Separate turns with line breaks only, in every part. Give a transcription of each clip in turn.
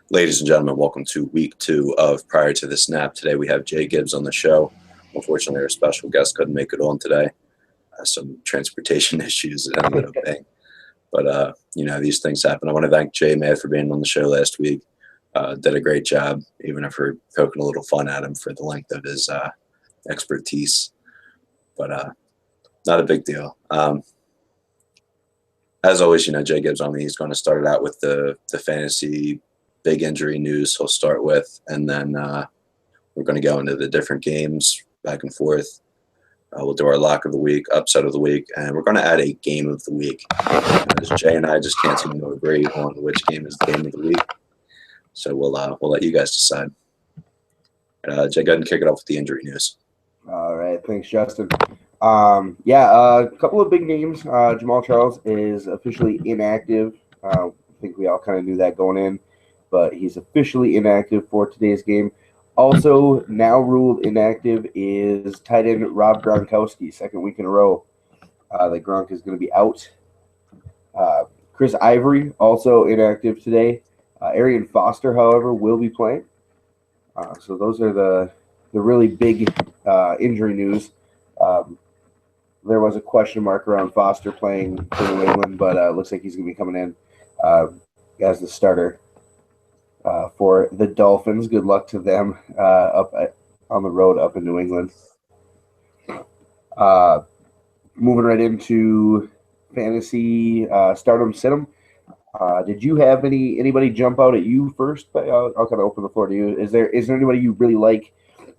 Ladies and gentlemen, welcome to week 2 of Prior to the Snap. Today we have Jay Gibbs on the show. Unfortunately, our special guest couldn't make it on today. Some transportation issues it ended up being. But, these things happen. I want to thank Jay Mad for being on the show last week. Did a great job, even if we're poking a little fun at him for the length of his expertise. But not a big deal. As always, Jay Gibbs on me. He's going to start it out with the fantasy big injury news he'll start with, and then we're going to go into the different games back and forth. We'll do our lock of the week, upset of the week, and we're going to add a game of the week. As Jay and I just can't seem to agree on which game is the game of the week, so we'll let you guys decide. Jay, go ahead and kick it off with the injury news.
All right, thanks, Justin. A couple of big names. Jamal Charles is officially inactive. I think we all kind of knew that going in, but he's officially inactive for today's game. Also, now ruled inactive is tight end Rob Gronkowski, second week in a row that Gronk is going to be out. Chris Ivory, also inactive today. Arian Foster, however, will be playing. So those are the really big injury news. There was a question mark around Foster playing for New England, but looks like he's going to be coming in as the starter for the Dolphins. Good luck to them on the road up in New England. Moving right into fantasy stardom situm. Did you have anybody jump out at you first? I'll kind of open the floor to you. Is there anybody you really like?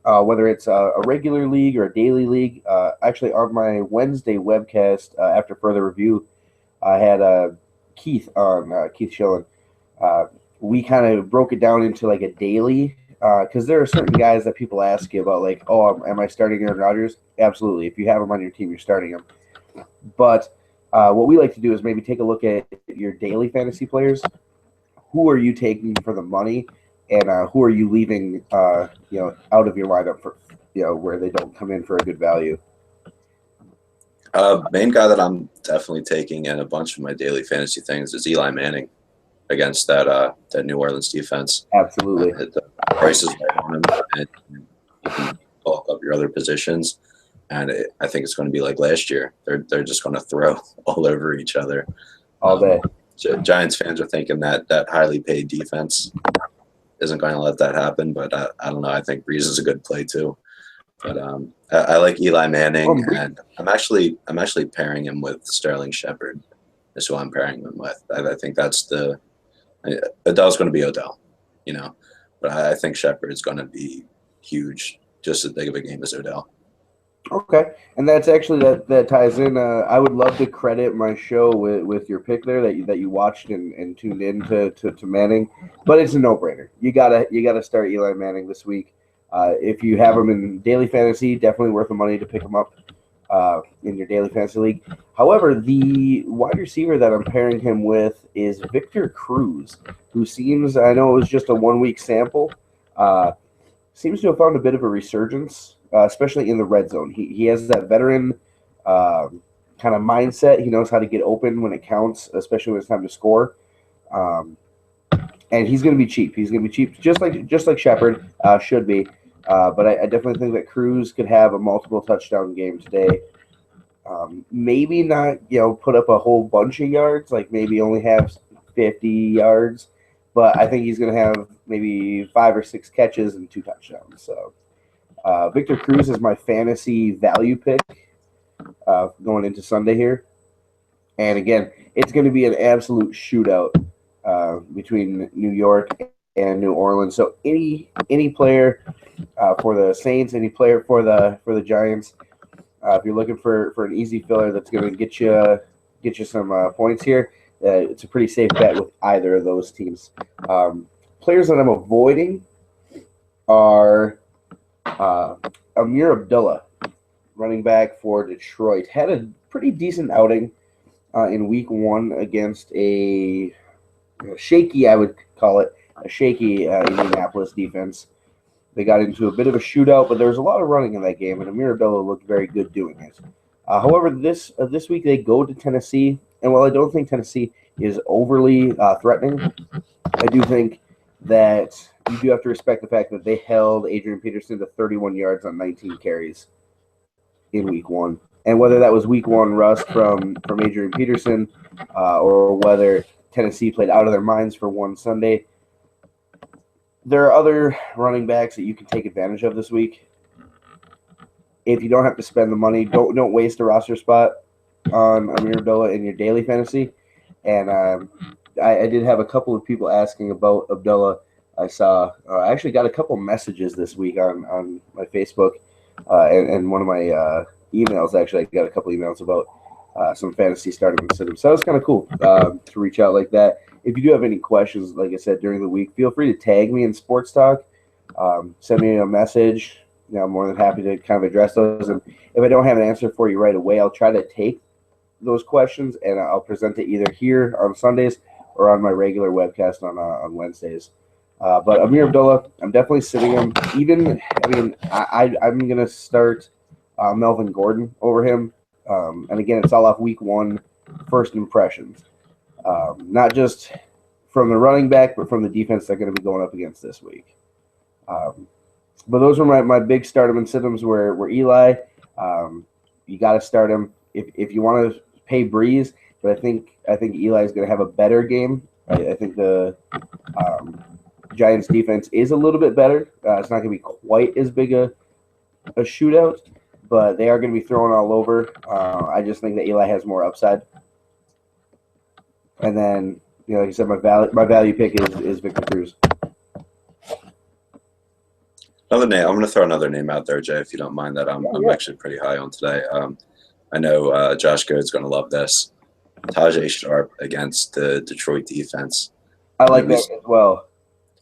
Whether it's a regular league or a daily league. Actually, on my Wednesday webcast, after further review, I had Keith on, Keith Schillen. We kind of broke it down into like a daily, because there are certain guys that people ask you about, like, oh, am I starting Aaron Rodgers? Absolutely. If you have him on your team, you're starting him. But what we like to do is maybe take a look at your daily fantasy players. Who are you taking for the money? And who are you leaving, out of your lineup for, where they don't come in for a good value?
Main guy that I'm definitely taking in a bunch of my daily fantasy things is Eli Manning against that New Orleans defense.
Absolutely.
The prices right on him, and you can bulk up your other positions. And I think it's going to be like last year. They're just going to throw all over each other
all day.
Giants fans are thinking that highly paid defense isn't going to let that happen, but I don't know. I think Breeze is a good play too. But I like Eli Manning, and I'm actually pairing him with Sterling Shepard. Is who I'm pairing him with. I think that's Odell's going to be Odell, but I think Shepard is going to be huge, just as big of a game as Odell.
Okay, and that's actually that ties in. I would love to credit my show with your pick there that you watched and tuned in to Manning, but it's a no-brainer. You gotta start Eli Manning this week. If you have him in daily fantasy, definitely worth the money to pick him up in your daily fantasy league. However, the wide receiver that I'm pairing him with is Victor Cruz, who seems, I know it was just a 1-week sample, seems to have found a bit of a resurgence. Especially in the red zone. He has that veteran kind of mindset. He knows how to get open when it counts, especially when it's time to score. And he's going to be cheap. He's going to be cheap, just like Shepard should be. But I definitely think that Cruz could have a multiple touchdown game today. Maybe not, put up a whole bunch of yards, like maybe only have 50 yards. But I think he's going to have maybe 5 or 6 catches and 2 touchdowns. So. Victor Cruz is my fantasy value pick going into Sunday here. And again, it's going to be an absolute shootout between New York and New Orleans. So any player for the Saints, any player for the Giants, if you're looking for an easy filler that's going to get you some points here, it's a pretty safe bet with either of those teams. Players that I'm avoiding are Amir Abdullah, running back for Detroit, had a pretty decent outing in week 1 against a shaky, I would call it, a shaky Indianapolis defense. They got into a bit of a shootout, but there was a lot of running in that game, and Amir Abdullah looked very good doing it. However, this week they go to Tennessee, and while I don't think Tennessee is overly threatening, I do think that you do have to respect the fact that they held Adrian Peterson to 31 yards on 19 carries in week one. And whether that was week one rust from Adrian Peterson or whether Tennessee played out of their minds for one Sunday, there are other running backs that you can take advantage of this week. If you don't have to spend the money, don't waste a roster spot on Amir Abdullah in your daily fantasy. And I did have a couple of people asking about Abdullah. I saw I actually got a couple messages this week on my Facebook and one of my emails. Actually, I got a couple emails about some fantasy starting systems. So that was kind of cool to reach out like that. If you do have any questions, like I said, during the week, feel free to tag me in Sports Talk. Send me a message. I'm more than happy to kind of address those. And if I don't have an answer for you right away, I'll try to take those questions and I'll present it either here on Sundays or on my regular webcast on Wednesdays. But Amir Abdullah, I'm definitely sitting him. I'm going to start Melvin Gordon over him. And again, it's all off week one, first impressions. Not just from the running back, but from the defense they're going to be going up against this week. But those were my big start him and sit-ems were Eli. You got to start him if you want to pay Breeze, but I think Eli is going to have a better game. I think the Giants defense is a little bit better. It's not going to be quite as big a shootout, but they are going to be throwing all over. I just think that Eli has more upside. And then, like I said, my value pick is Victor Cruz.
Another name. I'm going to throw another name out there, Jay, if you don't mind that. I'm actually pretty high on today. I know Josh Good's going to love this. Tajay Sharp against the Detroit defense.
I like that as well.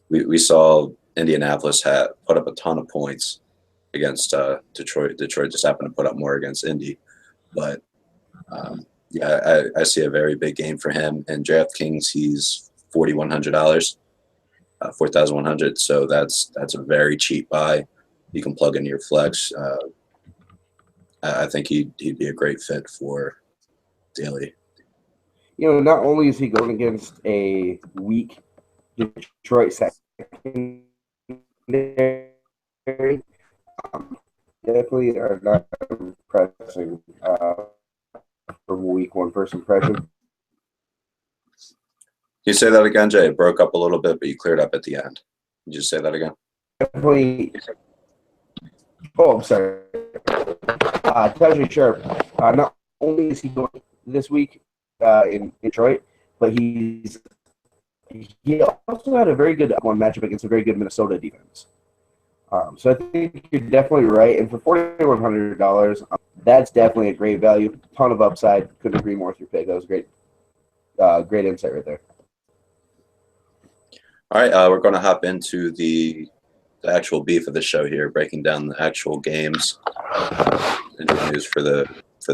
We saw Indianapolis put up a ton of points against Detroit. Detroit just happened to put up more against Indy. But, I see a very big game for him. And DraftKings, he's $4,100. 4,100, so that's a very cheap buy. You can plug in your flex. I think he'd be a great fit for daily.
Not only is he going against a weak Detroit secondary, definitely are not impressing from week one first impression.
Can you say that again, Jay? It broke up a little bit, but you cleared up at the end. Can you just say that again?
Definitely. Oh, I'm sorry. Tajay Sharp. Not only is he going this week in Detroit, but he also had a very good one matchup against a very good Minnesota defense. So I think you're definitely right. And for $4,100, that's definitely a great value. Ton of upside. Couldn't agree more with your pick. That was great. Great insight right there.
All right, we're going to hop into the actual beef of the show here, breaking down the actual games, news for the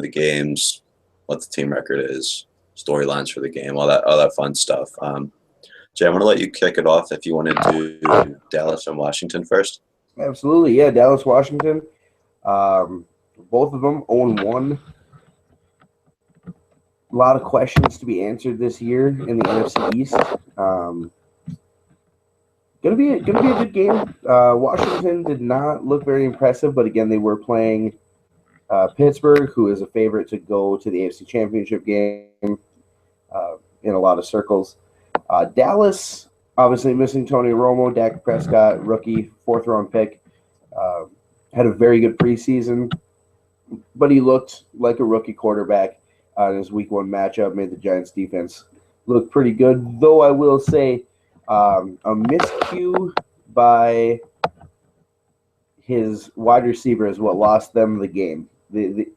games, what the team record is, storylines for the game, all that fun stuff. Jay, I'm going to let you kick it off if you want to do Dallas and Washington first.
Absolutely, yeah. Dallas, Washington. Both of them 0-1. A lot of questions to be answered this year in the NFC East. Gonna be a good game. Washington did not look very impressive, but again, they were playing Pittsburgh, who is a favorite to go to the AFC Championship game in a lot of circles. Dallas, obviously missing Tony Romo, Dak Prescott, rookie, 4th-round pick, had a very good preseason, but he looked like a rookie quarterback in his Week 1 matchup. Made the Giants' defense look pretty good, though I will say a miscue by his wide receiver is what lost them the game. The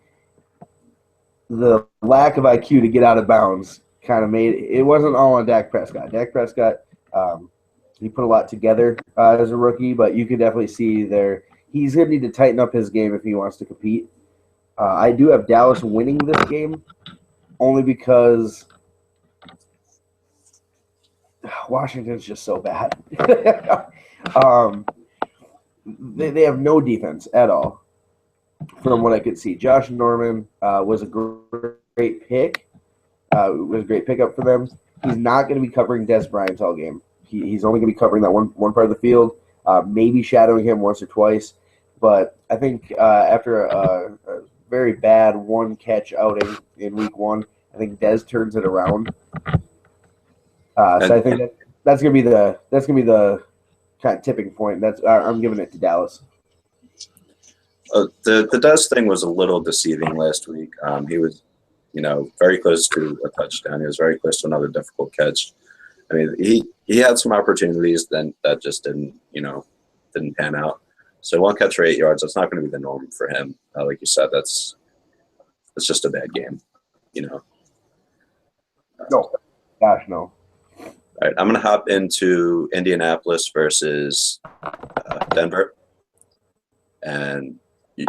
lack of IQ to get out of bounds kind of made it wasn't all on Dak Prescott. Dak Prescott, he put a lot together as a rookie, but you could definitely see there he's going to need to tighten up his game if he wants to compete. I do have Dallas winning this game only because Washington's just so bad. They have no defense at all, from what I could see. Josh Norman was a great pick. Was a great pickup for them. He's not going to be covering Des Bryant all game. he's only going to be covering that one part of the field, maybe shadowing him once or twice. But I think after a very bad one catch outing in week 1, I think Dez turns it around. So I think that's gonna be the kind of tipping point. I'm giving it to Dallas.
The Dez thing was a little deceiving last week. He was, very close to a touchdown. He was very close to another difficult catch. I mean, he had some opportunities then that just didn't pan out. So 1 catch for 8 yards, that's not going to be the norm for him. Like you said, it's just a bad game,
No, gosh, no.
All right, I'm going to hop into Indianapolis versus Denver, and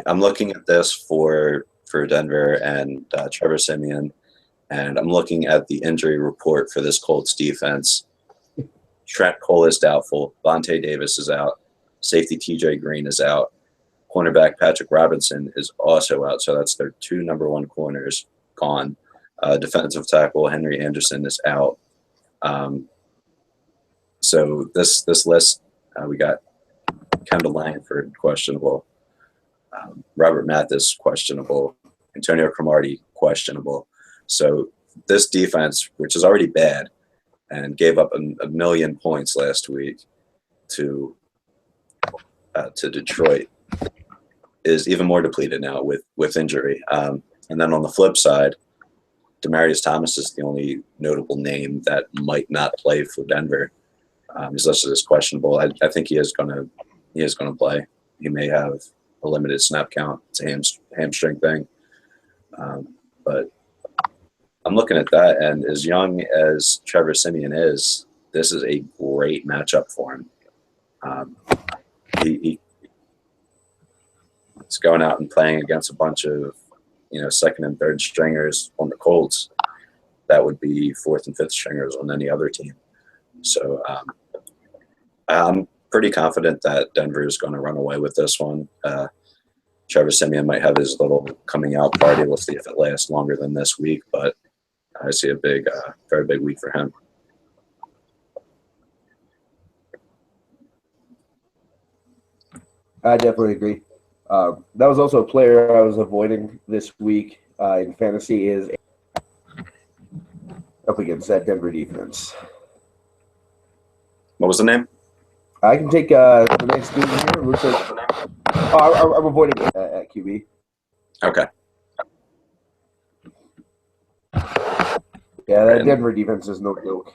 I'm looking at this for Denver and Trevor Siemian, and I'm looking at the injury report for this Colts defense. Trent Cole is doubtful. Vontae Davis is out. Safety TJ Green is out. Cornerback Patrick Robinson is also out, so that's their 2 number 1 corners gone. Defensive tackle Henry Anderson is out. So this list, we got Kendall Langford questionable, Robert Mathis questionable, Antonio Cromartie questionable. So this defense, which is already bad and gave up a million points last week to Detroit, is even more depleted now with injury. And then on the flip side, Demaryius Thomas is the only notable name that might not play for Denver. He's listed as questionable. I think he is going to play. He may have a limited snap count. It's a hamstring thing. But I'm looking at that, and as young as Trevor Siemian is, this is a great matchup for him. He's going out and playing against a bunch of, second and third stringers on the Colts. That would be fourth and fifth stringers on any other team. So I'm pretty confident that Denver is going to run away with this one. Trevor Siemian might have his little coming out party. We'll see if it lasts longer than this week, but I see a very big week for him.
I definitely agree. That was also a player I was avoiding this week in fantasy is up against that Denver defense.
What was the name?
I can take the next game here. It looks like I'm avoiding it at QB.
Okay.
Yeah, that Denver defense is no joke.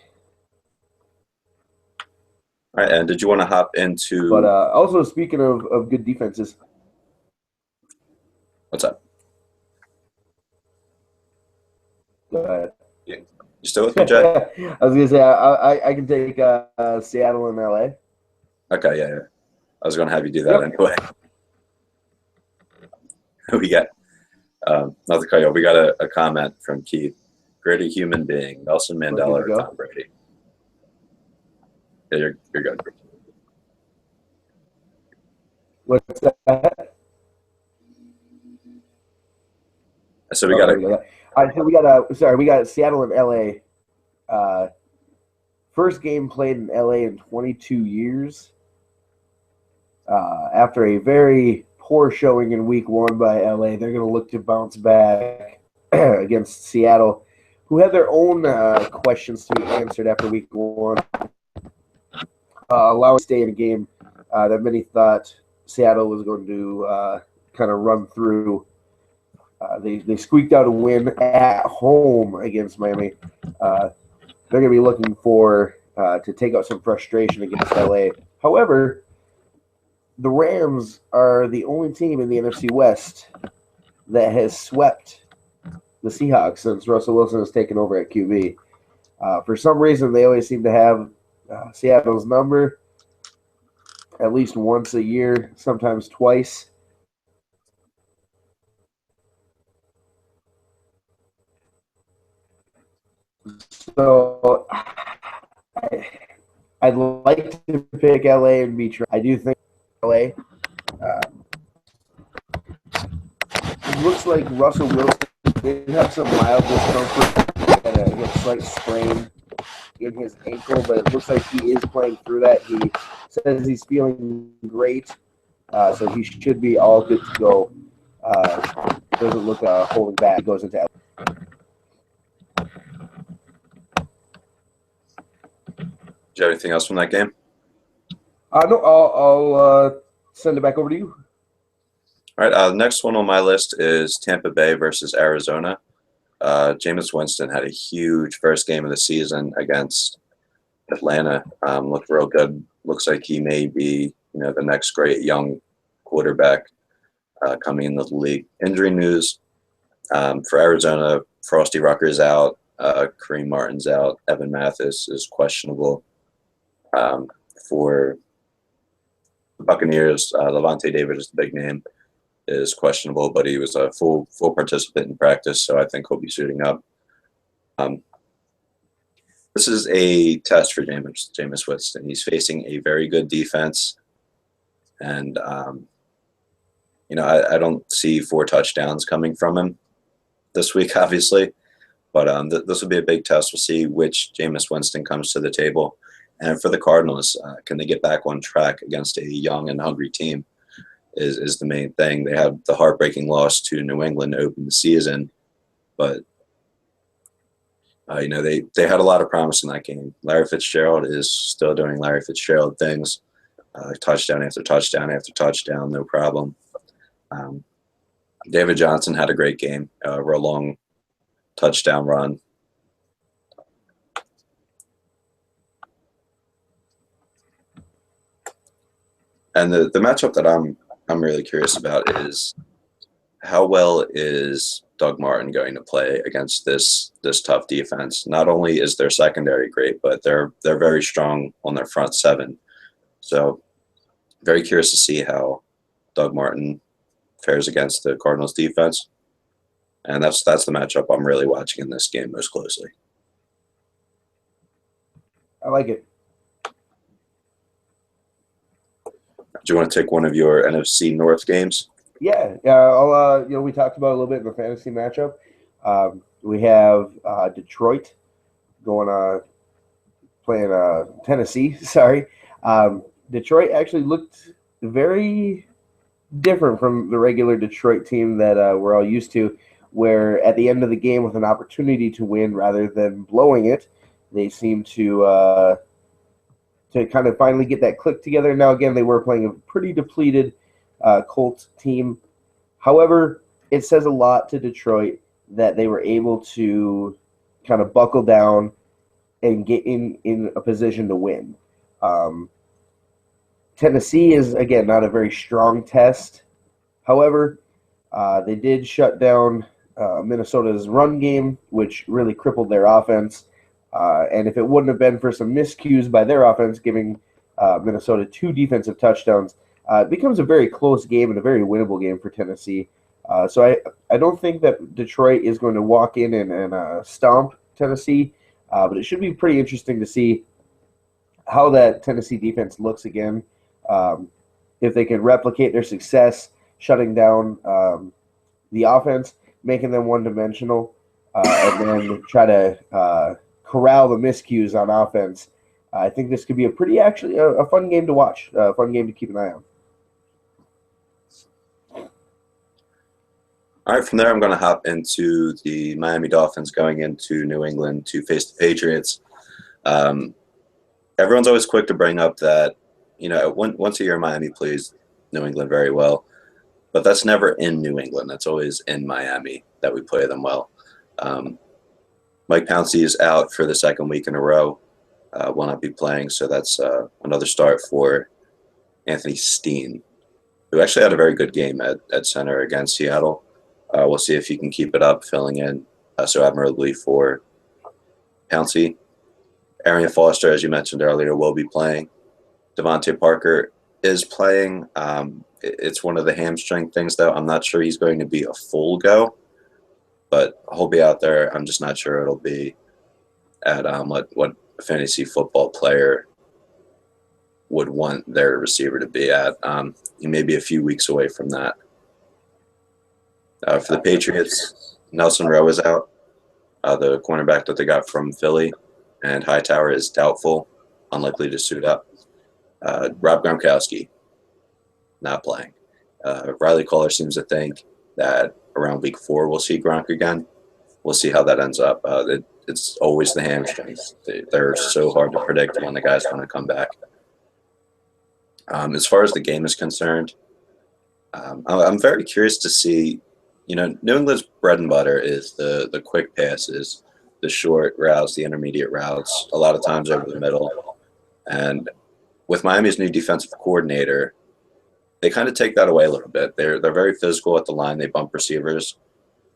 All right, and did you want to hop into?
But also, speaking of good defenses,
what's up?
Go ahead.
You still with me, Jay?
I was gonna say I can take Seattle and LA.
Okay, yeah. I was gonna have you do that anyway. We got not to cut you off. We got a comment from Keith. Gritty human being, Nelson Mandela or Tom Brady. Yeah, you're good.
What's that?
So we got
we got Seattle and LA. First game played in LA in 22 years. After a very poor showing in week 1 by LA, they're going to look to bounce back against Seattle, who had their own questions to be answered after week 1. Allowing to stay in a game that many thought Seattle was going to kind of run through. They squeaked out a win at home against Miami. They're going to be looking for to take out some frustration against LA. However, the Rams are the only team in the NFC West that has swept the Seahawks since Russell Wilson has taken over at QB. For some reason, they always seem to have Seattle's number at least once a year, sometimes twice. So I'd like to pick LA and be true. I do think LA. It looks like Russell Wilson did have some mild discomfort and a slight sprain in his ankle, but it looks like he is playing through that. He says he's feeling great, so he should be all good to go. Doesn't look holding back. He goes into.
Do you have anything else from that game?
No, I'll send it back over to you.
All right. The next one on my list is Tampa Bay versus Arizona. Jameis Winston had a huge first game of the season against Atlanta. Looked real good. Looks like he may be, the next great young quarterback coming into the league. Injury news for Arizona: Frosty Rucker's out, Kareem Martin's out, Evan Mathis is questionable. For the Buccaneers, Levante David is the big name, is questionable, but he was a full participant in practice, so I think he'll be suiting up. This is a test for Jameis Winston. He's facing a very good defense, and I don't see 4 touchdowns coming from him this week, obviously, but this will be a big test. We'll see which Jameis Winston comes to the table. And for the Cardinals, can they get back on track against a young and hungry team is the main thing. They had the heartbreaking loss to New England to open the season, but they had a lot of promise in that game. Larry Fitzgerald is still doing Larry Fitzgerald things, touchdown after touchdown after touchdown, no problem. David Johnson had a great game, a long touchdown run. And the matchup that I'm really curious about is how well is Doug Martin going to play against this tough defense? Not only is their secondary great, but they're very strong on their front 7. So very curious to see how Doug Martin fares against the Cardinals defense. And that's the matchup I'm really watching in this game most closely.
I like it.
Do you want to take one of your NFC North games?
Yeah. I'll, we talked about a little bit in the fantasy matchup. We have Detroit playing Tennessee. Sorry. Detroit actually looked very different from the regular Detroit team that we're all used to, where at the end of the game with an opportunity to win rather than blowing it, they seem to kind of finally get that click together. Now, again, they were playing a pretty depleted Colts team. However, it says a lot to Detroit that they were able to kind of buckle down and get in a position to win. Tennessee is, again, not a very strong test. However, they did shut down Minnesota's run game, which really crippled their offense. And if it wouldn't have been for some miscues by their offense, giving Minnesota 2 defensive touchdowns, it becomes a very close game and a very winnable game for Tennessee. So I don't think that Detroit is going to walk in and stomp Tennessee, but it should be pretty interesting to see how that Tennessee defense looks again. If they can replicate their success, shutting down the offense, making them one-dimensional, and then try to corral the miscues on offense. I think this could be a fun game to watch, a fun game to keep an eye on.
All right, from there, I'm going to hop into the Miami Dolphins going into New England to face the Patriots. Everyone's always quick to bring up that, once a year Miami plays New England very well, but that's never in New England. That's always in Miami that we play them well. Mike Pouncey is out for the second week in a row, will not be playing, so that's another start for Anthony Steen, who actually had a very good game at center against Seattle. We'll see if he can keep it up, filling in so admirably for Pouncey. Arian Foster, as you mentioned earlier, will be playing. Devontae Parker is playing. It's one of the hamstring things, though. I'm not sure he's going to be a full go, but he'll be out there. I'm just not sure it'll be at what a fantasy football player would want their receiver to be at. He may be a few weeks away from that. For the Patriots, Nelson Rowe is out, the cornerback that they got from Philly. and Hightower is doubtful, unlikely to suit up. Rob Gronkowski, not playing. Riley Kohler seems to think that around week 4 we'll see Gronk again. We'll see how that ends up. It's always the hamstrings. They're so hard to predict when the guy's going to come back. As far as the game is concerned, I'm very curious to see, New England's bread and butter is the quick passes, the short routes, the intermediate routes, a lot of times over the middle. And with Miami's new defensive coordinator, they kind of take that away a little bit. They're very physical at the line. They bump receivers,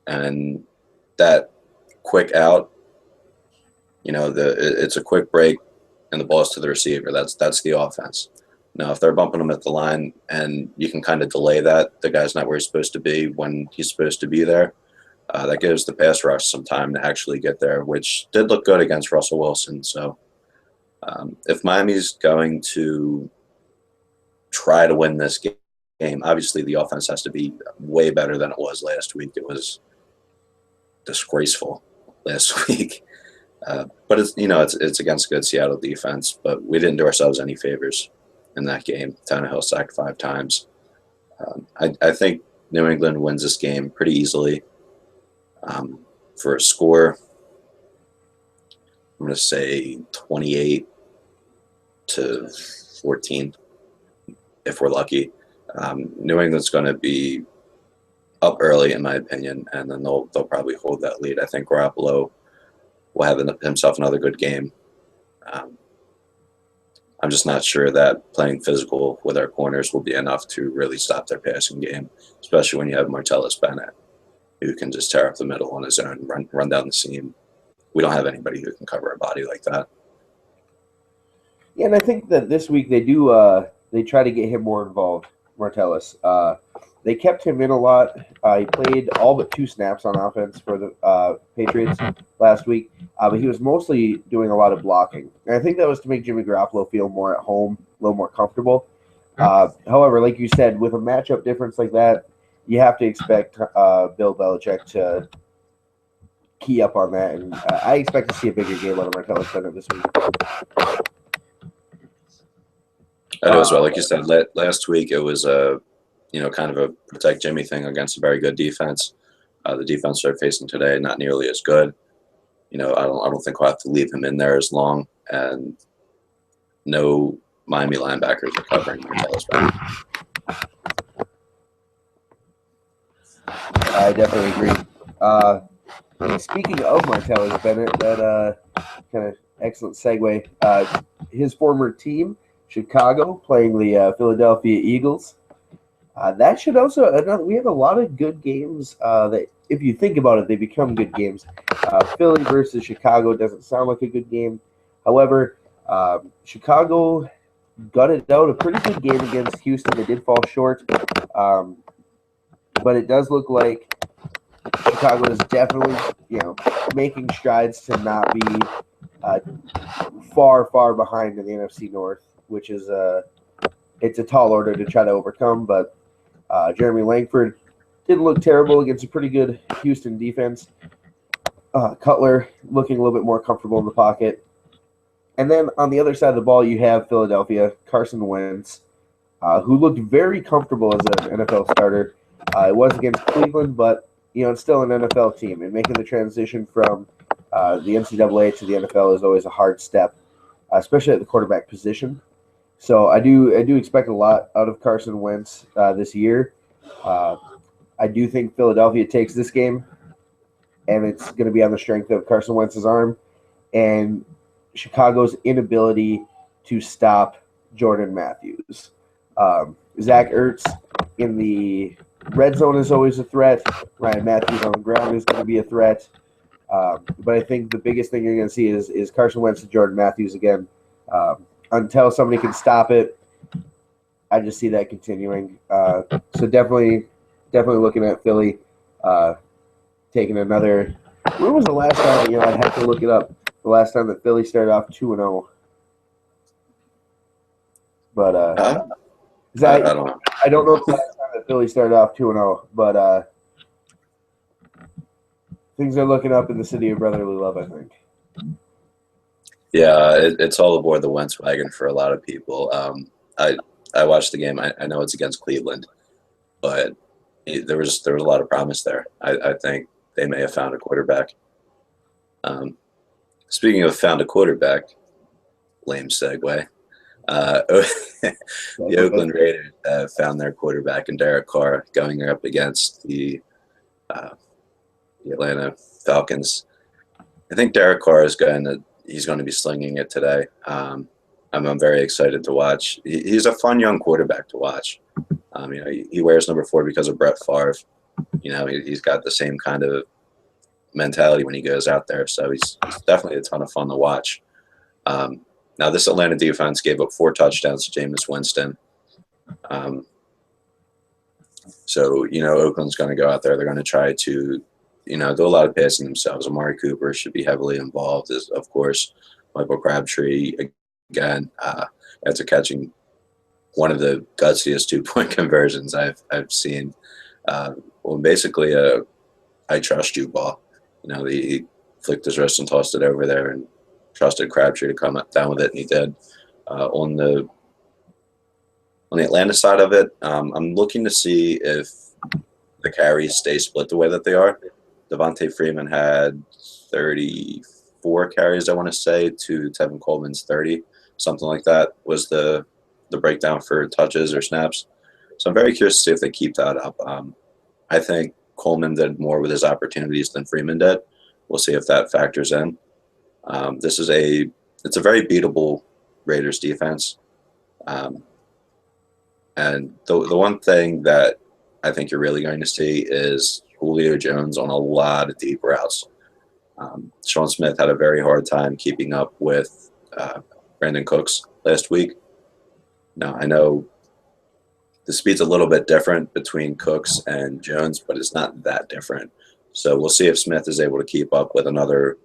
and that quick out, it's a quick break, and the ball's to the receiver. That's the offense. Now, if they're bumping him at the line and you can kind of delay that, the guy's not where he's supposed to be when he's supposed to be there, that gives the pass rush some time to actually get there, which did look good against Russell Wilson. So if Miami's going to try to win this game, obviously the offense has to be way better than it was last week. It was disgraceful last week. But it's against a good Seattle defense, but we didn't do ourselves any favors in that game. Tannehill sacked 5 times. I think New England wins this game pretty easily. For a score, I'm going to say 28-14, if we're lucky. New England's going to be up early, in my opinion, and then they'll probably hold that lead. I think Garoppolo will have himself another good game. I'm just not sure that playing physical with our corners will be enough to really stop their passing game, especially when you have Martellus Bennett, who can just tear up the middle on his own and run down the seam. We don't have anybody who can cover a body like that.
Yeah, and I think that this week they try to get him more involved, Martellus. They kept him in a lot. He played all but 2 snaps on offense for the Patriots last week, but he was mostly doing a lot of blocking. And I think that was to make Jimmy Garoppolo feel more at home, a little more comfortable. However, like you said, with a matchup difference like that, you have to expect Bill Belichick to key up on that. And I expect to see a bigger game out of Martellus Bennett this week.
I do as well. Like you said, last week it was kind of a protect Jimmy thing against a very good defense. The defense they're facing today, not nearly as good. I don't think we'll have to leave him in there as long, and no Miami linebackers are covering Martellus Bennett.
I definitely agree. Speaking of Martellus Bennett, that kind of excellent segue. His former team, Chicago, playing the Philadelphia Eagles. That should also we have a lot of good games that, if you think about it, they become good games. Philly versus Chicago doesn't sound like a good game. However, Chicago gutted out a pretty good game against Houston. They did fall short, but it does look like Chicago is definitely making strides to not be far behind in the NFC North, which is it's a tall order to try to overcome, but Jeremy Langford didn't look terrible against a pretty good Houston defense. Cutler looking a little bit more comfortable in the pocket. And then on the other side of the ball, you have Philadelphia, Carson Wentz, who looked very comfortable as an NFL starter. It was against Cleveland, but it's still an NFL team, and making the transition from the NCAA to the NFL is always a hard step, especially at the quarterback position. So I do expect a lot out of Carson Wentz this year. I do think Philadelphia takes this game, and it's going to be on the strength of Carson Wentz's arm and Chicago's inability to stop Jordan Matthews. Zach Ertz in the red zone is always a threat. Ryan Matthews on the ground is going to be a threat. But I think the biggest thing you're going to see is Carson Wentz and Jordan Matthews again. Until somebody can stop it, I just see that continuing. So definitely looking at Philly taking another. When was the last time? I'd have to look it up. The last time that Philly started off 2-0. But
I don't know.
I don't know if the last time that Philly started off 2-0, but things are looking up in the city of brotherly love, I think.
Yeah, it's all aboard the Wentz wagon for a lot of people. I watched the game. I know it's against Cleveland, but there was a lot of promise there. I think they may have found a quarterback. Um, Speaking of found a quarterback, lame segue. Uh, the Oakland Raiders found their quarterback in Derek Carr going up against uh, the Atlanta Falcons. I think Derek Carr is he's going to be slinging it today. I'm very excited to watch. He's a fun young quarterback to watch. He wears number 4 because of Brett Favre. He's got the same kind of mentality when he goes out there. So he's definitely a ton of fun to watch. Now, this Atlanta defense gave up 4 touchdowns to Jameis Winston. So, Oakland's going to go out there. They're going to try to, do a lot of passing themselves. Amari Cooper should be heavily involved, as of course, Michael Crabtree, again, after catching one of the gutsiest 2-point conversions I've seen. Basically, I trust you ball. He flicked his wrist and tossed it over there and trusted Crabtree to come down with it, and he did. On the Atlanta side of it, I'm looking to see if the carries stay split the way that they are. Devontae Freeman had 34 carries, I want to say, to Tevin Coleman's 30, something like that was the breakdown for touches or snaps. So I'm very curious to see if they keep that up. I think Coleman did more with his opportunities than Freeman did. We'll see if that factors in. It's a very beatable Raiders defense. And the one thing that I think you're really going to see is Julio Jones on a lot of deep routes. Sean Smith had a very hard time keeping up with Brandon Cooks last week. Now, I know the speed's a little bit different between Cooks and Jones, but it's not that different. So we'll see if Smith is able to keep up with another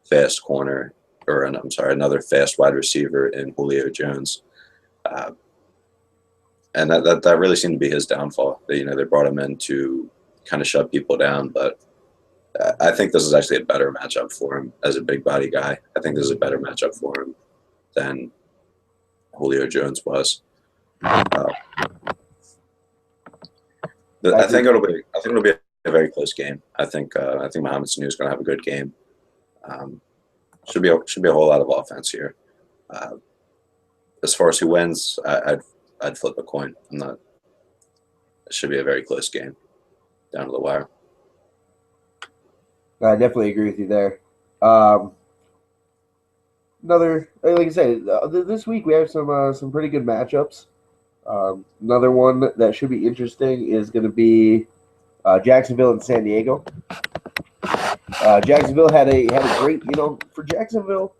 fast corner, or another fast wide receiver in Julio Jones. And that really seemed to be his downfall. They brought him in to kind of shut people down, but I think this is actually a better matchup for him as a big body guy. I think this is a better matchup for him than Julio Jones was. I think it'll be a very close game. I think Mohamed Sanu is going to have a good game. Should be a whole lot of offense here. As far as who wins, I'd flip a coin. It should be a very close game down to the wire.
I definitely agree with you there. Like I said, this week we have some pretty good matchups. Another one that should be interesting is going to be Jacksonville and San Diego. Jacksonville had a great, for Jacksonville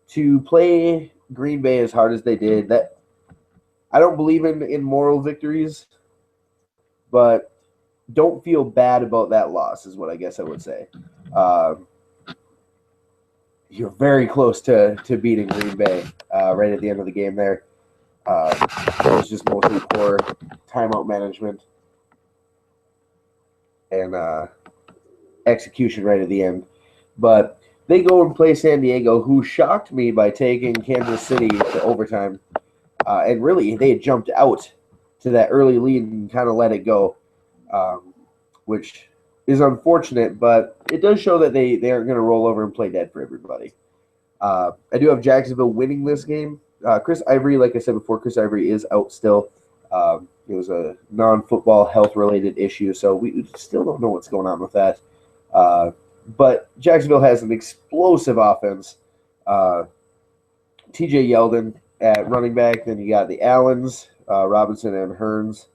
to play Green Bay as hard as they did. That I don't believe in moral victories, but don't feel bad about that loss is what I guess I would say. You're very close to beating Green Bay right at the end of the game there. It was just mostly poor timeout management and execution right at the end. But they go and play San Diego, who shocked me by taking Kansas City to overtime. And really, they had jumped out to that early lead and kind of let it go, which is unfortunate, but it does show that they aren't going to roll over and play dead for everybody. I do have Jacksonville winning this game. Chris Ivory, like I said before, Chris Ivory is out still. It was a non-football health-related issue, so we still don't know what's going on with that. But Jacksonville has an explosive offense. T.J. Yeldon at running back. Then you got the Allens, Robinson and Hearns,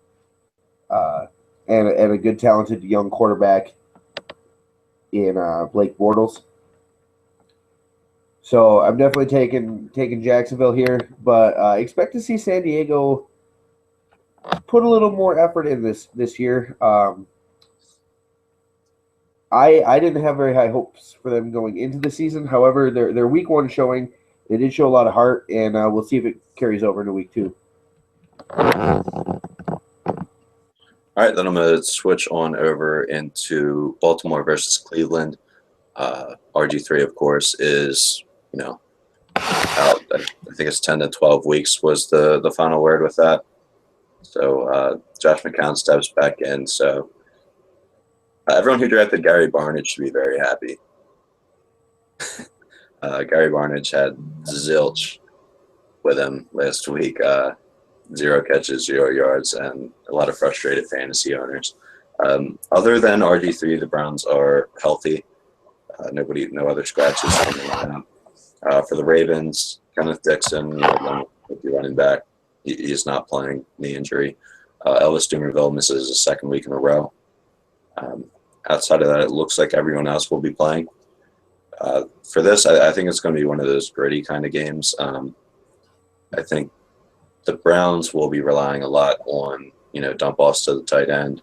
and a good, talented young quarterback in Blake Bortles. So I'm definitely taking Jacksonville here, but expect to see San Diego put a little more effort in this year. I didn't have very high hopes for them going into the season. However, their week 1 showing, they did show a lot of heart, and we'll see if it carries over into week 2.
All right, then I'm going to switch on over into Baltimore versus Cleveland. RG3, of course, is, out. I think it's 10 to 12 weeks was the final word with that. So Josh McCown steps back in. So everyone who drafted Gary Barnidge should be very happy. Gary Barnidge had zilch with him last week. 0 catches, 0 yards, and a lot of frustrated fantasy owners. Other than RG3, the Browns are healthy. No other scratches coming out. For the Ravens, Kenneth Dixon, the running back, he's not playing, knee injury. Elvis Dumerville misses his 2nd week in a row. Outside of that, it looks like everyone else will be playing. For this, I think it's going to be one of those gritty kind of games. I think the Browns will be relying a lot on, dump offs to the tight end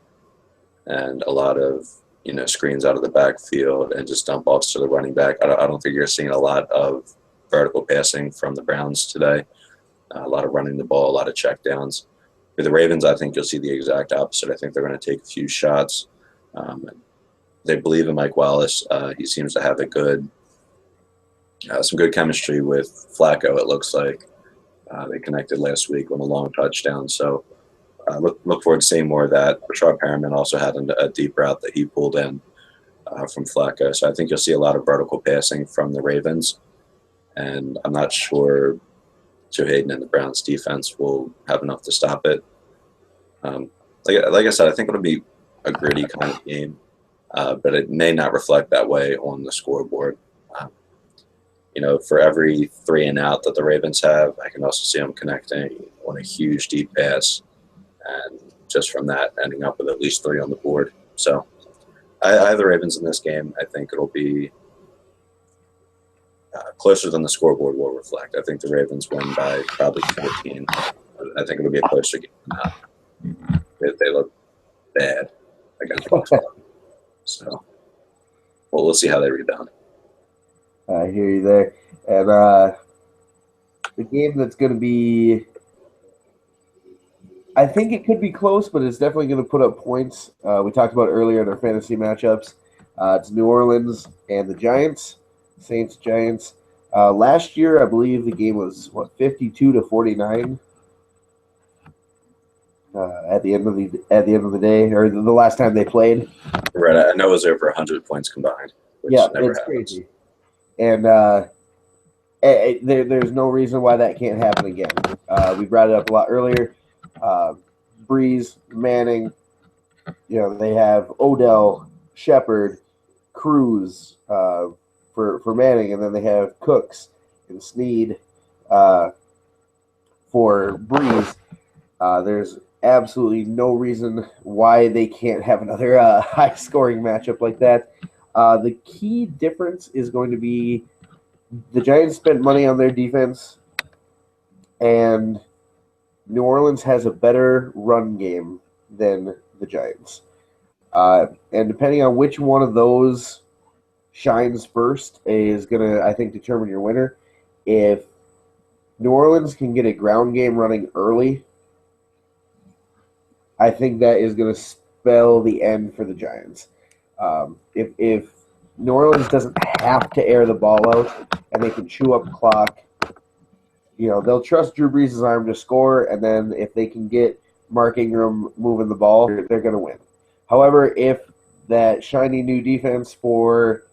and a lot of, screens out of the backfield and just dump offs to the running back. I don't think you're seeing a lot of vertical passing from the Browns today. A lot of running the ball, a lot of checkdowns. For the Ravens, I think you'll see the exact opposite. I think they're going to take a few shots. They believe in Mike Wallace. He seems to have some good chemistry with Flacco, it looks like. They connected last week on a long touchdown. So look forward to seeing more of that. Rashard Perriman also had a deep route that he pulled in from Flacco. So I think you'll see a lot of vertical passing from the Ravens. And I'm not sure Joe Hayden and the Browns defense will have enough to stop it. Like I said, I think it'll be a gritty kind of game, but it may not reflect that way on the scoreboard. For every 3 and out that the Ravens have, I can also see them connecting on a huge deep pass, and just from that, ending up with at least 3 on the board. So I have the Ravens in this game. I think it'll be closer than the scoreboard will reflect. I think the Ravens win by probably 14. I think it'll be a closer game than that. They look bad against Buffalo. So we'll see how they rebound.
I hear you there. And the game that's going to be, I think it could be close, but it's definitely going to put up points. We talked about earlier in our fantasy matchups. It's New Orleans and the Giants, Saints Giants. Last year, I believe the game was 52-49. At the end of the day, or the last time they played.
Right, I know it was over 100 points combined. Which
yeah,
never
it's
happens.
crazy. And there's no reason why that can't happen again. We brought it up a lot earlier. Breeze, Manning, they have Odell, Shepard, Cruz for Manning, and then they have Cooks and Snead for Breeze. There's absolutely no reason why they can't have another high-scoring matchup like that. The key difference is going to be the Giants spent money on their defense, and New Orleans has a better run game than the Giants. And depending on which one of those shines first is going to, I think, determine your winner. If New Orleans can get a ground game running early, I think that is going to spell the end for the Giants. If New Orleans doesn't have to air the ball out and they can chew up the clock, they'll trust Drew Brees' arm to score, and then if they can get Mark Ingram moving the ball, they're going to win. However, if that shiny new defense for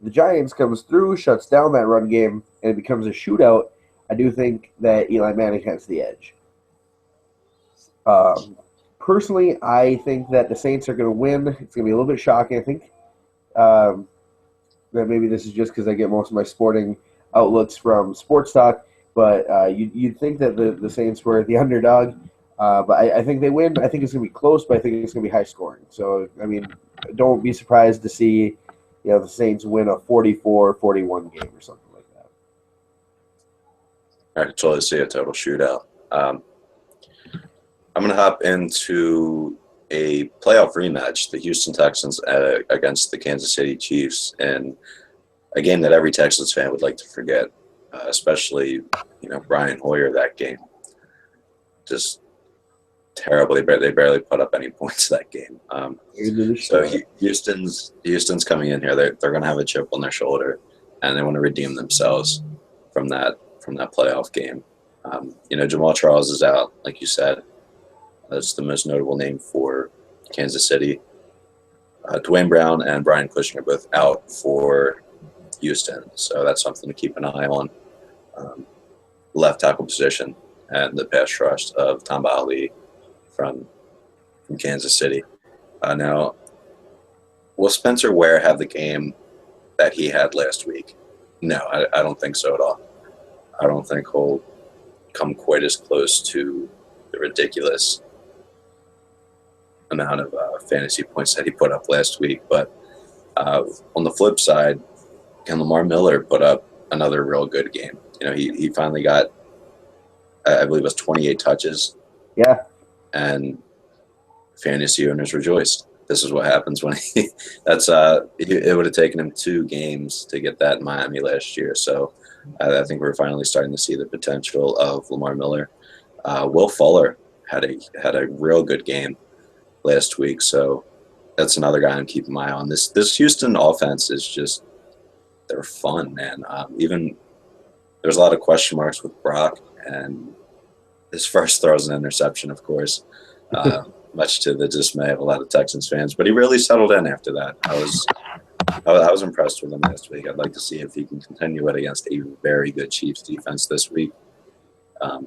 the Giants comes through, shuts down that run game, and it becomes a shootout, I do think that Eli Manning has the edge. Personally, I think that the Saints are going to win. It's going to be a little bit shocking. I think that maybe this is just because I get most of my sporting outlets from Sports Talk, but you'd think that the Saints were the underdog. But I think they win. I think it's going to be close, but I think it's going to be high scoring. So, don't be surprised to see the Saints win a 44-41 game or something like that.
I can totally see a total shootout. I'm going to hop into a playoff rematch, the Houston Texans against the Kansas City Chiefs, and a game that every Texans fan would like to forget, especially, Brian Hoyer that game. Just terrible. They barely put up any points that game. So Houston's coming in here. They're going to have a chip on their shoulder, and they want to redeem themselves from that playoff game. Jamal Charles is out, like you said. That's the most notable name for Kansas City. Dwayne Brown and Brian Cushing are both out for Houston, so that's something to keep an eye on. Left tackle position and the pass rush of Tamba Ali from Kansas City. Now, will Spencer Ware have the game that he had last week? No, I don't think so at all. I don't think he'll come quite as close to the ridiculous amount of fantasy points that he put up last week. But on the flip side, can Lamar Miller put up another real good game? He finally got, I believe it was 28 touches.
Yeah.
And fantasy owners rejoiced. This is what happens when it would have taken him 2 games to get that in Miami last year. So I think we're finally starting to see the potential of Lamar Miller. Will Fuller had a real good game last week, so that's another guy I'm keeping my eye on. This Houston offense is just, they're fun, man. Even there's a lot of question marks with Brock, and his first throw is an interception, of course, much to the dismay of a lot of Texans fans. But he really settled in after that. I was impressed with him last week. I'd like to see if he can continue it against a very good Chiefs defense this week. For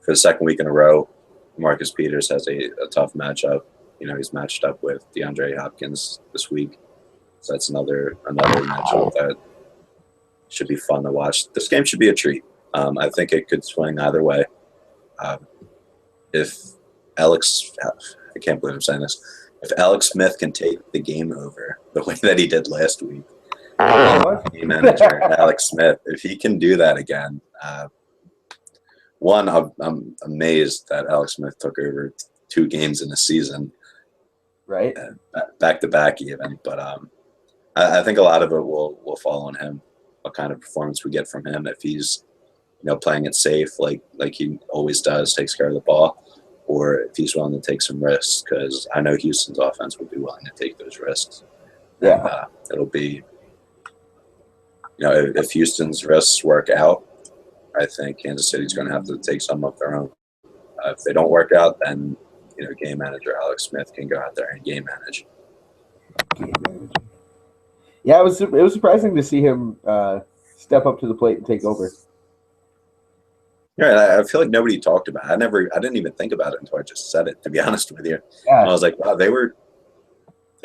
the second week in a row, Marcus Peters has a tough matchup. He's matched up with DeAndre Hopkins this week. So that's another matchup that should be fun to watch. This game should be a treat. I think it could swing either way. If Alex, I can't believe I'm saying this, if Alex Smith can take the game over the way that he did last week, game manager Alex Smith, if he can do that again, I'm amazed that Alex Smith took over 2 games in a season,
right?
Back to back even. But I think a lot of it will fall on him. What kind of performance we get from him if he's playing it safe like he always does, takes care of the ball, or if he's willing to take some risks, because I know Houston's offense will be willing to take those risks.
Yeah,
it'll be if Houston's risks work out, I think Kansas City's going to have to take some of their own. If they don't work out, then game manager Alex Smith can go out there and game manage.
Yeah, it was surprising to see him step up to the plate and take over.
Yeah, I feel like nobody talked about it. I didn't even think about it until I just said it, to be honest with you.
Yeah.
And I was like, wow, they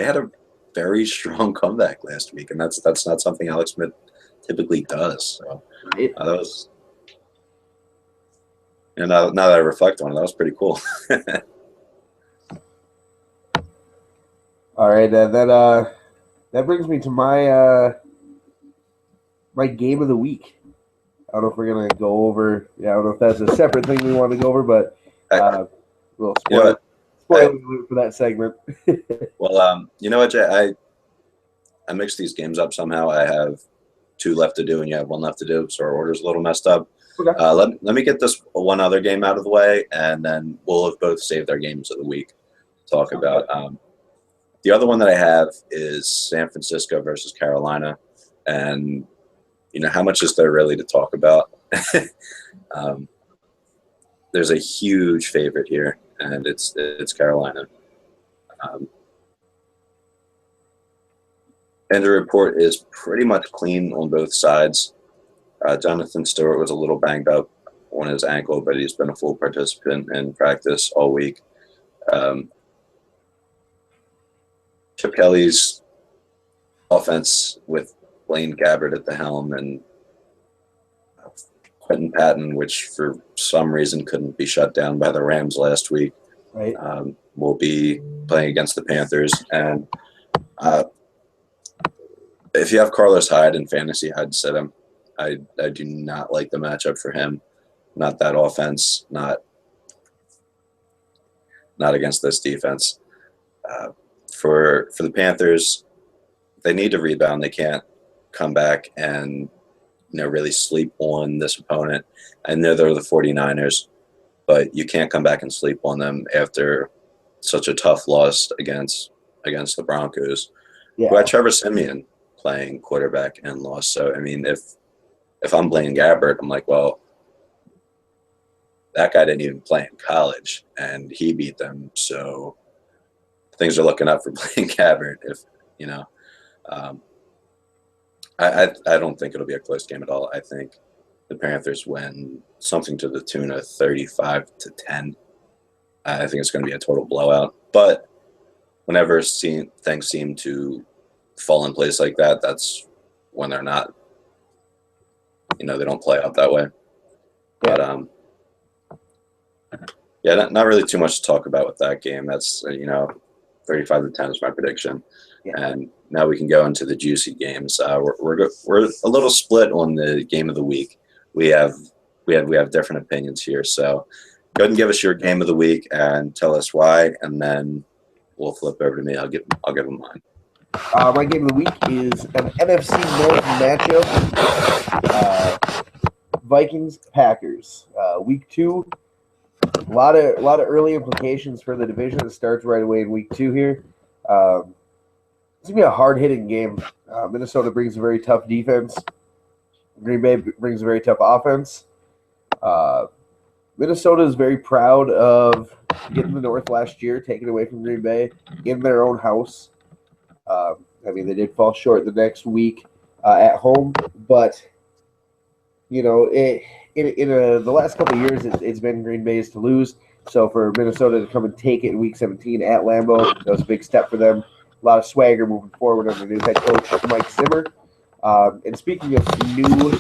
had a very strong comeback last week, and that's not something Alex Smith typically does. So
Right.
that was, and now that I reflect on it, that was pretty cool.
All right, that brings me to my my game of the week. I don't know if we're gonna go over. Yeah, I don't know if that's a separate thing we want to go over, but we'll spoil alert for that segment.
Well, you know what, Jay? I mixed these games up somehow. I have 2 left to do, and you have 1 left to do, so our order's a little messed up.
Okay.
Let me get this one other game out of the way, and then we'll have both saved our games of the week to talk about. The other one that I have is San Francisco versus Carolina, and how much is there really to talk about? There's a huge favorite here, and it's Carolina. And the report is pretty much clean on both sides. Jonathan Stewart was a little banged up on his ankle, but he's been a full participant in practice all week. Chip Kelly's offense with Blaine Gabbert at the helm and Quentin Patton, which for some reason couldn't be shut down by the Rams last week,
Right.
will be playing against the Panthers. And if you have Carlos Hyde in fantasy, I'd sit him. I do not like the matchup for him. Not that offense. Not against this defense. For the Panthers, they need to rebound. They can't come back and really sleep on this opponent. I know they're the 49ers, but you can't come back and sleep on them after such a tough loss against the Broncos.
Yeah.
Who had Trevor Siemian playing quarterback and lost. So, I mean, if if I'm Blaine Gabbert, I'm like, well, that guy didn't even play in college, and he beat them. So things are looking up for Blaine Gabbert. If you know, um, I don't think it'll be a close game at all. I think the Panthers win something to the tune of 35-10. I think it's going to be a total blowout. But whenever things seem to fall in place like that, that's when they're not. They don't play out that way. But yeah, not really too much to talk about with that game. That's 35-10 is my prediction. Yeah. And now we can go into the juicy games. We're a little split on the game of the week. We have different opinions here. So go ahead and give us your game of the week and tell us why, and then we'll flip over to me. I'll give them mine.
My game of the week is an NFC North matchup. Vikings Packers. Week 2. A lot of early implications for the division. It starts right away in week 2 here. It's gonna be a hard-hitting game. Minnesota brings a very tough defense. Green Bay brings a very tough offense. Minnesota is very proud of getting the North last year, taken away from Green Bay in their own house. They did fall short the next week at home, but the last couple of years, it's been Green Bay's to lose. So for Minnesota to come and take it in Week 17 at Lambeau, that was a big step for them. A lot of swagger moving forward under new head coach Mike Zimmer. And speaking of new,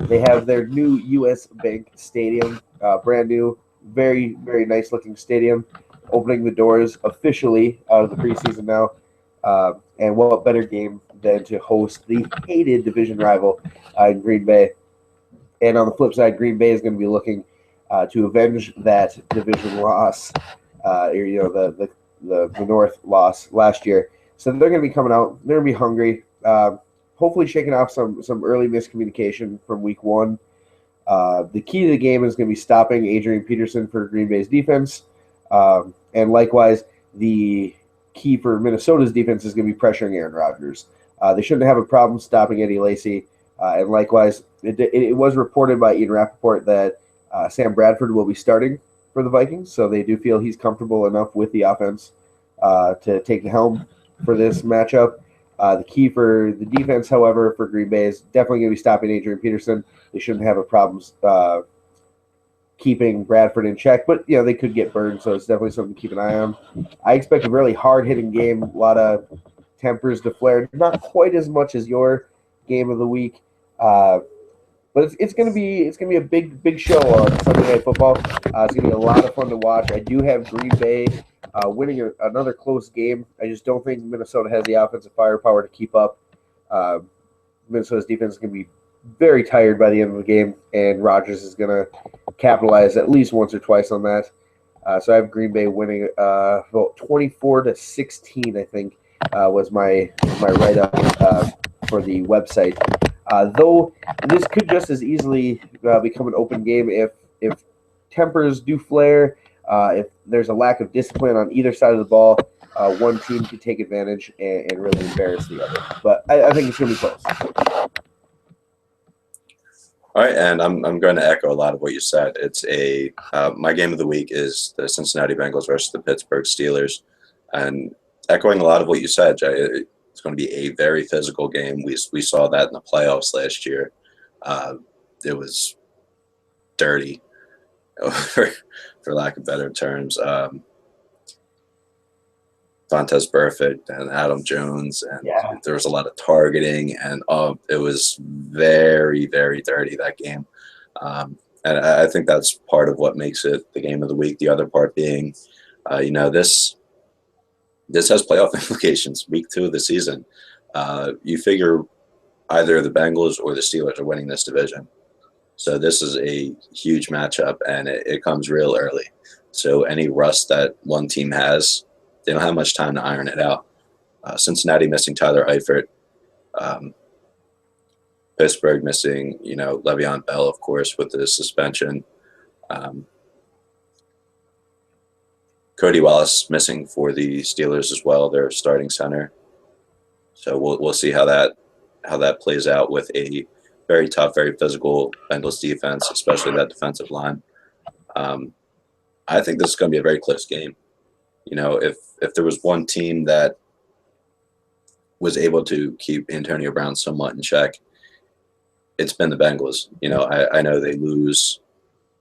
they have their new U.S. Bank Stadium, brand new, very, very nice looking stadium, opening the doors officially out of the preseason now. And what better game than to host the hated division rival in Green Bay. And on the flip side, Green Bay is going to be looking to avenge that division loss, the North loss last year. So they're going to be coming out. They're going to be hungry. Hopefully shaking off some early miscommunication from week 1. The key to the game is going to be stopping Adrian Peterson for Green Bay's defense. And likewise, the key for Minnesota's defense is going to be pressuring Aaron Rodgers. They shouldn't have a problem stopping Eddie Lacy. And likewise, it was reported by Ian Rappaport that Sam Bradford will be starting for the Vikings, so they do feel he's comfortable enough with the offense to take the helm for this matchup. The key for the defense, however, for Green Bay is definitely going to be stopping Adrian Peterson. They shouldn't have a problem keeping Bradford in check, but they could get burned, so it's definitely something to keep an eye on. I expect a really hard-hitting game, a lot of tempers to flare, not quite as much as your game of the week. But it's gonna be a big show on Sunday Night Football. It's gonna be a lot of fun to watch. I do have Green Bay winning another close game. I just don't think Minnesota has the offensive firepower to keep up. Minnesota's defense is gonna be very tired by the end of the game, and Rodgers is gonna capitalize at least once or twice on that. So I have Green Bay winning about 24-16. I think was my write up for the website. Though this could just as easily become an open game if tempers do flare, if there's a lack of discipline on either side of the ball, one team could take advantage and really embarrass the other. But I think it's going to be close.
All right, and I'm going to echo a lot of what you said. It's my game of the week is the Cincinnati Bengals versus the Pittsburgh Steelers, and echoing a lot of what you said, Jay. It's going to be a very physical game. We saw that in the playoffs last year. It was dirty, for lack of better terms. Vontaze Burfict and Adam Jones, and there was a lot of targeting, and it was very, very dirty, that game. And I think that's part of what makes it the game of the week. The other part being, this has playoff implications. Week 2 of the season, you figure either the Bengals or the Steelers are winning this division. So this is a huge matchup, and it comes real early. So any rust that one team has, they don't have much time to iron it out. Cincinnati missing Tyler Eifert. Pittsburgh missing, Le'Veon Bell, of course, with the suspension. Cody Wallace missing for the Steelers as well, their starting center. So we'll see how that plays out with a very tough, very physical Bengals defense, especially that defensive line. I think this is going to be a very close game. You know, if there was one team that was able to keep Antonio Brown somewhat in check, it's been the Bengals. You know, I know they lose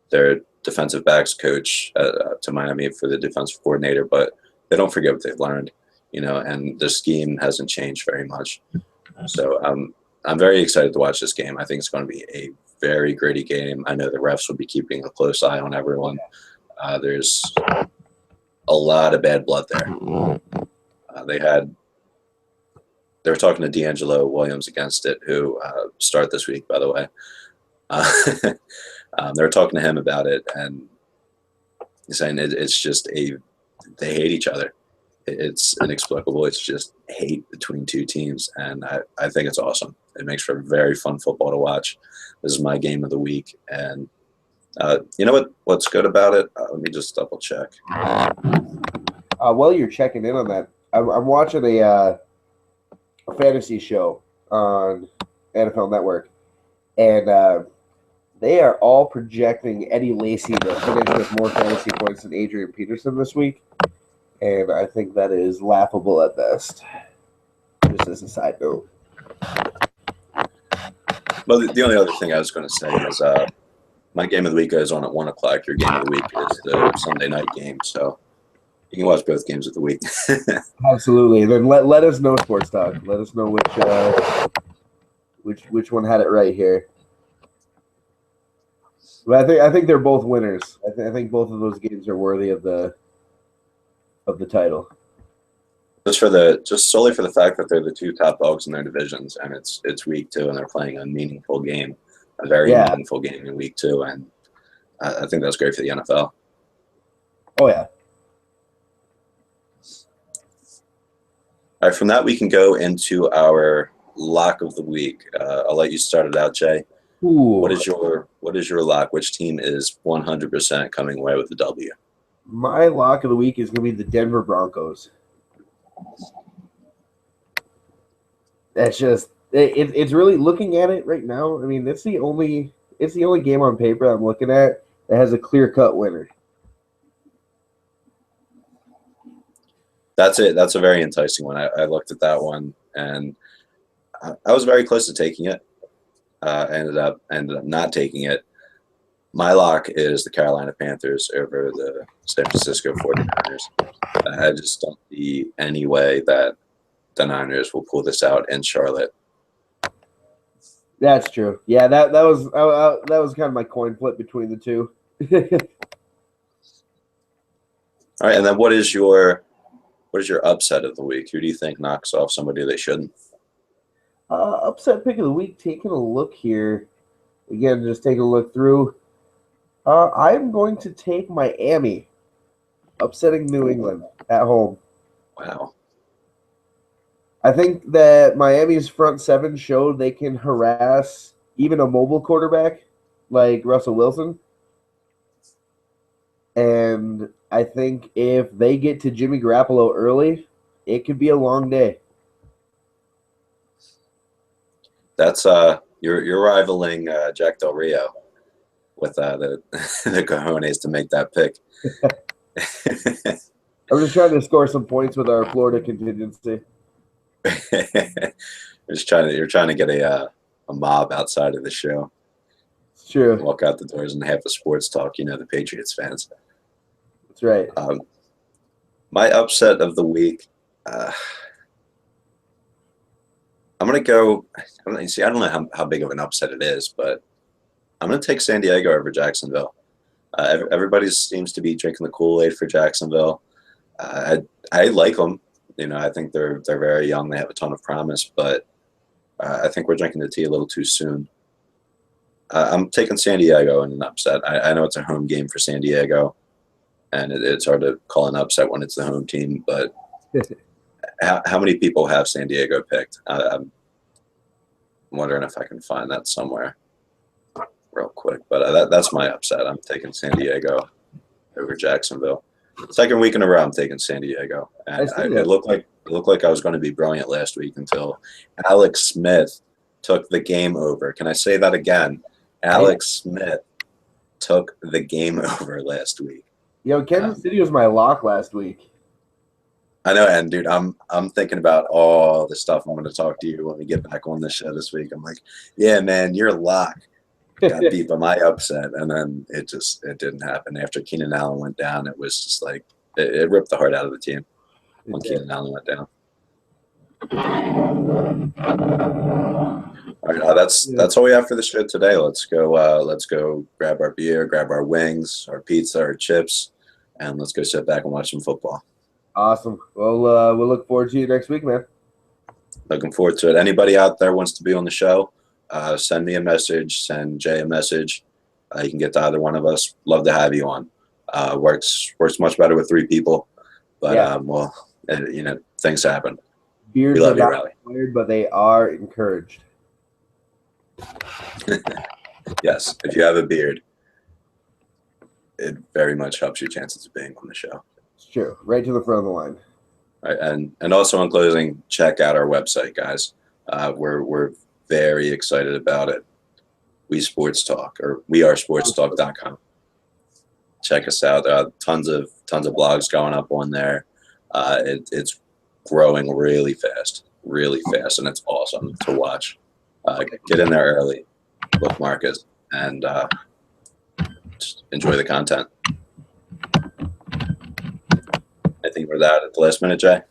their defensive backs coach to Miami for the defensive coordinator, but they don't forget what they've learned, you know, and the scheme hasn't changed very much. So I'm very excited to watch this game. I think it's going to be a very gritty game. I know the refs will be keeping a close eye on everyone. There's a lot of bad blood there. They were talking to D'Angelo Williams against it, who start this week, by the way. They were talking to him about it, and saying it's just they hate each other. It's inexplicable. It's just hate between two teams, and I think it's awesome. It makes for very fun football to watch. This is my game of the week, and you know what's good about it? Let me just double check.
While you're checking in on that, I'm watching a fantasy show on NFL Network, and they are all projecting Eddie Lacy to finish with more fantasy points than Adrian Peterson this week, and I think that is laughable at best. Just as a side note.
Well, the only other thing I was going to say is my game of the week goes on at 1 o'clock. Your game of the week is the Sunday night game, so you can watch both games of the week.
Absolutely. Then let us know, Sports Talk. Let us know which one had it right here. But I think they're both winners. I think both of those games are worthy of the title.
Just solely for the fact that they're the two top dogs in their divisions, and it's week 2, and they're playing a meaningful game, a very meaningful game in week 2, and I think that's great for the NFL.
Oh yeah.
All right, from that we can go into our lock of the week. I'll let you start it out, Jay.
Ooh.
What is your lock? Which team is 100% coming away with the W?
My lock of the week is going to be the Denver Broncos. That's just it's really, looking at it right now. I mean, it's the only game on paper I'm looking at that has a clear-cut winner.
That's it. That's a very enticing one. I looked at that one, and I was very close to taking it. Ended up not taking it. My lock is the Carolina Panthers over the San Francisco 49ers. I just don't see any way that the Niners will pull this out in Charlotte.
That's true. Yeah, that was kind of my coin flip between the two.
All right, and then what is your upset of the week? Who do you think knocks off somebody they shouldn't?
Upset pick of the week. Taking a look here, again, just taking a look through. I'm going to take Miami, upsetting New England at home.
Wow.
I think that Miami's front seven showed they can harass even a mobile quarterback like Russell Wilson. And I think if they get to Jimmy Garoppolo early, it could be a long day.
That's you're rivaling Jack Del Rio with the cojones to make that pick.
I'm just trying to score some points with our Florida contingency.
You're trying to get a mob outside of the show.
It's true.
Walk out the doors and have the sports talk. You know, the Patriots fans.
That's right.
My upset of the week. I'm gonna go. I don't know how big of an upset it is, but I'm gonna take San Diego over Jacksonville. Everybody seems to be drinking the Kool-Aid for Jacksonville. I like them. You know, I think they're very young. They have a ton of promise, but I think we're drinking the tea a little too soon. I'm taking San Diego in an upset. I know it's a home game for San Diego, and it's hard to call an upset when it's the home team. But how many people have San Diego picked? I'm wondering if I can find that somewhere real quick. But that's my upset. I'm taking San Diego over Jacksonville. Second week in a row, I'm taking San Diego. And it looked like I was going to be brilliant last week until Alex Smith took the game over. Can I say that again? Alex Smith took the game over last week.
Yo, Kansas City was my lock last week.
I know, and dude, I'm thinking about all the stuff I'm going to talk to you when we get back on the show this week. I'm like, yeah, man, your lock got beat by my upset, and then it didn't happen. After Keenan Allen went down, it was just like it ripped the heart out of the team when Keenan Allen went down. All right, that's all we have for the show today. Let's go grab our beer, grab our wings, our pizza, our chips, and let's go sit back and watch some football.
Awesome. Well, we'll look forward to you next week, man.
Looking forward to it. Anybody out there wants to be on the show, send me a message, send Jay a message. You can get to either one of us. Love to have you on. Works much better with 3 people, but well, things happen.
Beards are not required, but they are encouraged.
Yes, if you have a beard, it very much helps your chances of being on the show.
It's true. Right to the front of the line.
Right, and also in closing, check out our website, guys. We're very excited about it. We are sportstalk.com. Check us out. Tons of blogs going up on there. It's growing really fast, and it's awesome to watch. Get in there early, bookmark us, and just enjoy the content. I think we're that at the last minute, Jay.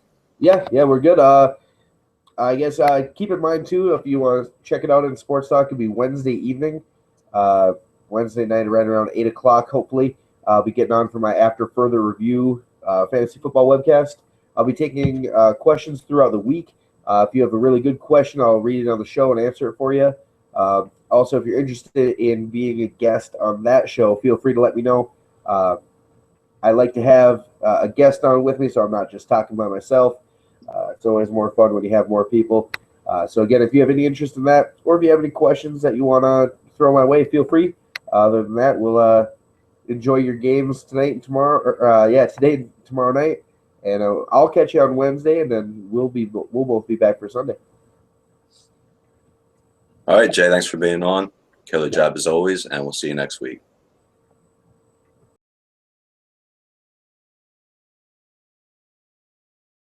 Yeah, we're good. I guess keep in mind too, if you want to check it out in Sports Talk, it'll be Wednesday evening, Wednesday night, right around 8:00. Hopefully, I'll be getting on for my After Further Review fantasy football webcast. I'll be taking questions throughout the week. If you have a really good question, I'll read it on the show and answer it for you. Also, if you're interested in being a guest on that show, feel free to let me know. I like to have a guest on with me, so I'm not just talking by myself. It's always more fun when you have more people. So again, if you have any interest in that, or if you have any questions that you want to throw my way, feel free. Other than that, we'll enjoy your games tonight and tomorrow. Today and tomorrow night, and I'll catch you on Wednesday, and then we'll both be back for Sunday.
All right, Jay, thanks for being on. Killer job as always, and we'll see you next week.